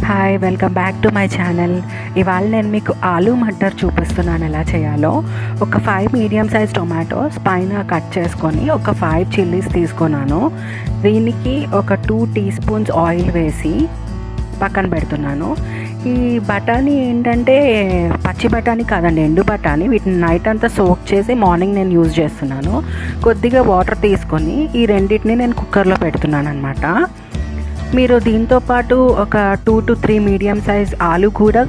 Hi, welcome back to my channel. ఇవాళ నేను మీకు ఆలూ మటర్ చూపిస్తున్నాను ఎలా చేయాలో. ఒక 5 మీడియం సైజ్ టొమాటోస్ పైన కట్ చేసుకొని ఒక 5 చిల్లీస్ తీసుకున్నాను. దీనికి ఒక 2 టీ స్పూన్స్ ఆయిల్ వేసి పక్కన పెడుతున్నాను. ఈ బఠానీ ఏంటంటే పచ్చి బఠానీ కాదండి, ఎండు బఠానీ. వీటిని నైట్ అంతా సోక్ చేసి మార్నింగ్ నేను యూజ్ చేస్తున్నాను. కొద్దిగా వాటర్ తీసుకొని ఈ రెండింటిని నేను కుక్కర్లో పెడుతున్నాను అనమాట. మీరు దీంతో పాటు ఒక 2 to 3 మీడియం సైజ్ ఆలు కూడా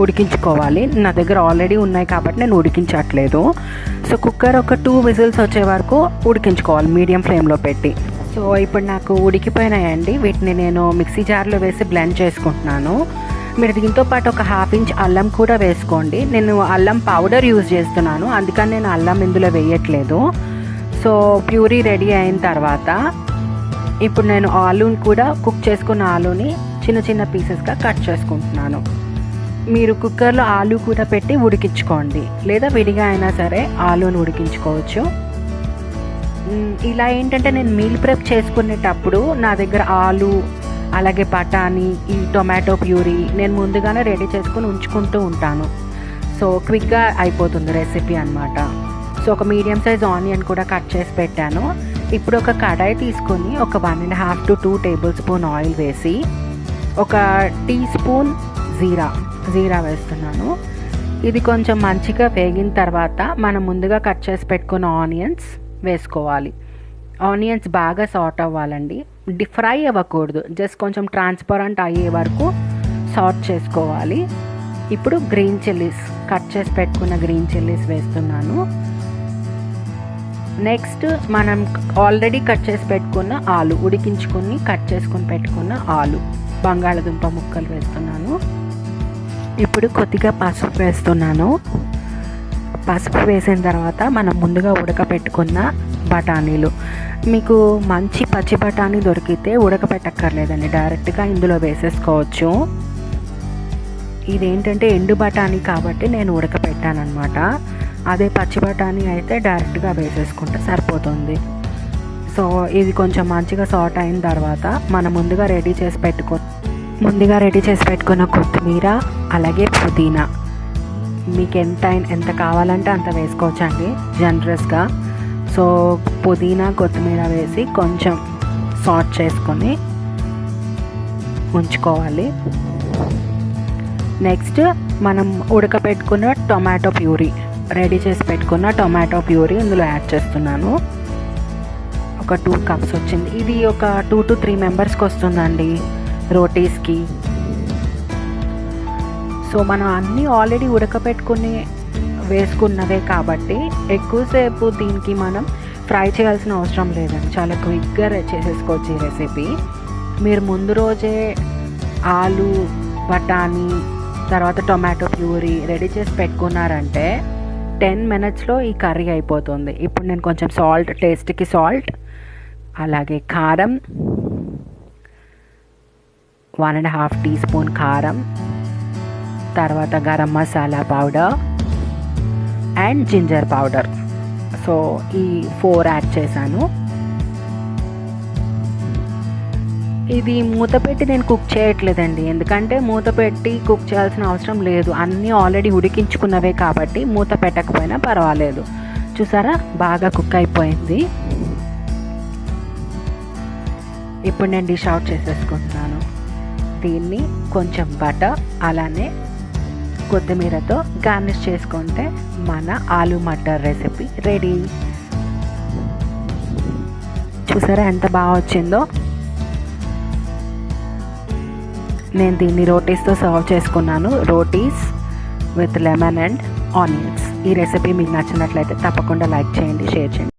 ఉడికించుకోవాలి. నా దగ్గర ఆల్రెడీ ఉన్నాయి కాబట్టి నేను ఉడికించట్లేదు. సో కుక్కర్ ఒక 2 విజిల్స్ వచ్చే వరకు ఉడికించుకోవాలి మీడియం ఫ్లేమ్లో పెట్టి. సో ఇప్పుడు నాకు ఉడికిపోయినాయండి. వీటిని నేను మిక్సీ జార్లో వేసి బ్లెండ్ చేసుకుంటున్నాను. మీరు దీంతో పాటు ఒక 1/2 ఇంచ్ అల్లం కూడా వేసుకోండి. నేను అల్లం పౌడర్ యూజ్ చేస్తున్నాను, అందుకని నేను అల్లం ఇందులో వేయట్లేదు. సో ప్యూరీ రెడీ అయిన తర్వాత ఇప్పుడు నేను ఆలూని కూడా కుక్ చేసుకున్న ఆలూని చిన్న చిన్న పీసెస్గా కట్ చేసుకుంటున్నాను. మీరు కుక్కర్లో ఆలూ కూడా పెట్టి ఉడికించుకోండి, లేదా విడిగా అయినా సరే ఆలూని ఉడికించుకోవచ్చు. ఇలా ఏంటంటే నేను మీల్ ప్రెప్ చేసుకునేటప్పుడు నా దగ్గర ఆలు అలాగే బఠానీ ఈ టొమాటో ప్యూరీ నేను ముందుగానే రెడీ చేసుకుని ఉంచుకుంటూ ఉంటాను. సో క్విక్గా అయిపోతుంది రెసిపీ అన్నమాట. సో ఒక మీడియం సైజ్ ఆనియన్ కూడా కట్ చేసి పెట్టాను. ఇప్పుడు ఒక కడాయి తీసుకొని ఒక 1.5 to 2 టేబుల్ స్పూన్ ఆయిల్ వేసి ఒక టీ స్పూన్ జీరా వేస్తున్నాను. ఇది కొంచెం మంచిగా వేగిన తర్వాత మనం ముందుగా కట్ చేసి పెట్టుకున్న ఆనియన్స్ వేసుకోవాలి. ఆనియన్స్ బాగా సాట్ అవ్వాలండి, ఫ్రై అవ్వకూడదు, జస్ట్ కొంచెం ట్రాన్స్పరెంట్ అయ్యే వరకు సాట్ చేసుకోవాలి. ఇప్పుడు గ్రీన్ చిల్లీస్, కట్ చేసి పెట్టుకున్న గ్రీన్ చిల్లీస్ వేస్తున్నాను. నెక్స్ట్ మనం ఆల్రెడీ కట్ చేసి పెట్టుకున్న ఆలు, ఉడికించుకొని కట్ చేసుకొని పెట్టుకున్న ఆలు, బంగాళదుంప ముక్కలు వేస్తున్నాను. ఇప్పుడు కొద్దిగా పసుపు వేస్తున్నాను. పసుపు వేసిన తర్వాత మనం ముందుగా ఉడకపెట్టుకున్న బఠానీలు, మీకు మంచి పచ్చి బఠానీ దొరికితే ఉడకపెట్టక్కర్లేదండి, డైరెక్ట్గా ఇందులో వేసేసుకోవచ్చు. ఇదేంటంటే ఎండు బఠానీ కాబట్టి నేను ఉడకపెట్టాను అనమాట. అదే పచ్చి బఠానీ అయితే డైరెక్ట్గా వేసేసుకుంటే సరిపోతుంది. సో ఇది కొంచెం మంచిగా సాట్ అయిన తర్వాత మనం ముందుగా రెడీ చేసి పెట్టుకున్న కొత్తిమీర అలాగే పుదీనా, మీకు ఎంత కావాలంటే అంత వేసుకోవచ్చండి జనరస్గా. సో పుదీనా కొత్తిమీర వేసి కొంచెం సాట్ చేసుకొని ఉంచుకోవాలి. నెక్స్ట్ మనం ఉడకపెట్టుకున్న టొమాటో ప్యూరీ, రెడీ చేసి పెట్టుకున్న టొమాటో ప్యూరీ ఇందులో యాడ్ చేస్తున్నాను. ఒక 2 కప్స్ వచ్చింది. ఇది ఒక 2 to 3 మెంబర్స్కి వస్తుందండి రోటీస్కి. సో మనం అన్నీ ఆల్రెడీ ఉడకపెట్టుకుని వేసుకున్నదే కాబట్టి ఎక్కువసేపు దీనికి మనం ఫ్రై చేయాల్సిన అవసరం లేదండి, చాలా క్విక్గా చేసేసుకోవచ్చు ఈ రెసిపీ. మీరు ముందు రోజే ఆలు బఠానీ తర్వాత టొమాటో ప్యూరీ రెడీ చేసి పెట్టుకున్నారంటే 10 minutesలో ఈ కర్రీ అయిపోతుంది. ఇప్పుడు నేను కొంచెం టేస్ట్కి సాల్ట్ అలాగే కారం 1.5 టీ స్పూన్ కారం, తర్వాత garam masala powder and ginger powder, so ఈ 4 యాడ్ చేశాను. ఇది మూత పెట్టి నేను కుక్ చేయట్లేదండి, ఎందుకంటే మూత పెట్టి కుక్ చేయాల్సిన అవసరం లేదు, అన్నీ ఆల్రెడీ ఉడికించుకున్నవే కాబట్టి మూత పెట్టకపోయినా పర్వాలేదు. చూసారా, బాగా కుక్ అయిపోయింది. ఇప్పుడు నేను డిష్ అవుట్ చేసేసుకుంటున్నాను. దీన్ని కొంచెం బటర్ అలానే కొత్తిమీరతో గార్నిష్ చేసుకుంటే మన ఆలూ మటర్ రెసిపీ రెడీ. చూసారా ఎంత బాగా వచ్చిందో. నేను దీన్ని రోటీస్తో సర్వ్ చేసుకున్నాను, rotis with lemon and onions. ఈ రెసిపీ మీకు నచ్చినట్లయితే తప్పకుండా లైక్ చేయండి, షేర్ చేయండి.